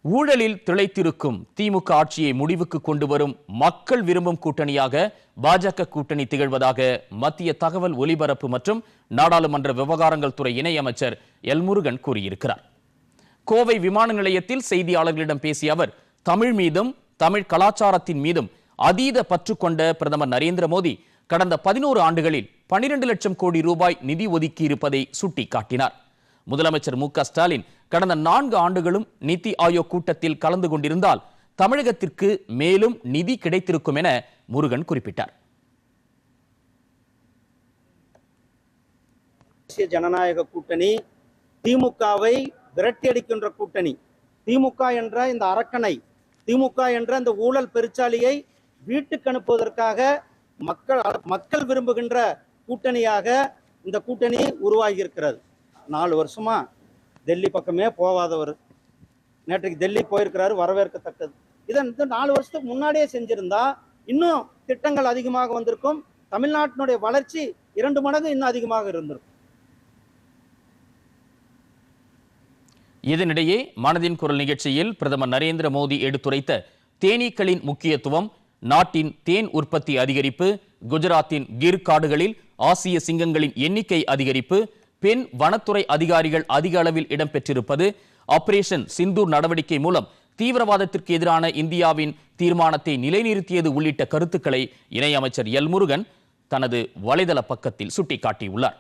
ஊழலில் திளைத்திருக்கும் திமுக ஆட்சியை முடிவுக்கு கொண்டு வரும் மக்கள் விரும்பும் கூட்டணியாக பாஜக கூட்டணி திகழ்வதாக மத்திய தகவல் ஒலிபரப்பு மற்றும் நாடாளுமன்ற விவகாரங்கள் துறை இணையமைச்சர் எல் முருகன் கூறியிருக்கிறார். கோவை விமான நிலையத்தில் செய்தியாளர்களிடம் பேசிய அவர், தமிழ் மீதும் தமிழ் கலாச்சாரத்தின் மீதும் அதீத பற்று கொண்ட பிரதமர் நரேந்திர மோடி கடந்த 11 ஆண்டுகளில் 12 லட்சம் கோடி ரூபாய் நிதி ஒதுக்கி இருப்பதை சுட்டிக்காட்டினார். முதலமைச்சர் மு.க.ஸ்டாலின் கடந்த 4 ஆண்டுகளும் நிதி ஆயோக் கூட்டத்தில் கலந்து கொண்டிருந்தால் தமிழகத்திற்கு மேலும் நிதி கிடைத்திருக்கும் என முருகன் குறிப்பிட்டார். தேசிய ஜனநாயக கூட்டணி திமுகவை விரட்டியடிக்கின்ற கூட்டணி. திமுக என்ற இந்த அரக்கனை, திமுக என்ற இந்த ஊழல் பெருச்சாலியை வீட்டுக்கு அனுப்புவதற்காக மக்கள் விரும்புகின்ற கூட்டணியாக இந்த கூட்டணி உருவாகி இருக்கிறது. 4 வருஷமா டெல்லி பக்கமே போகாதவர் நேற்றைக்கு டெல்லி போயிருக்கிறாரு, வரவேற்கத்தக்கது. இதை 4 வருஷத்துக்கு முன்னாடியே செஞ்சிருந்தா இன்னும் திட்டங்கள் அதிகமாக வந்திருக்கும். தமிழ்நாட்டினுடைய வளர்ச்சி 2 மடங்கு இன்னும் அதிகமாக இருந்திருக்கும். இதனிடையே மனதின் குரல் நிகழ்ச்சியில் பிரதமர் நரேந்திர மோடி எடுத்துரைத்த தேனீக்களின் முக்கியத்துவம், நாட்டின் தேன் உற்பத்தி அதிகரிப்பு, குஜராத்தின் கிர் காடுகளில் ஆசிய சிங்கங்களின் எண்ணிக்கை அதிகரிப்பு, பெண் வனத்துறை அதிகாரிகள் அதிக அளவில் இடம்பெற்றிருப்பது, ஆபரேஷன் சிந்தூர் நடவடிக்கை மூலம் தீவிரவாதத்திற்கு எதிரான இந்தியாவின் தீர்மானத்தை நிலைநிறுத்தியது உள்ளிட்ட கருத்துக்களை இணையமைச்சர் எல் முருகன் தனது வலைதள பக்கத்தில் சுட்டிக்காட்டியுள்ளார்.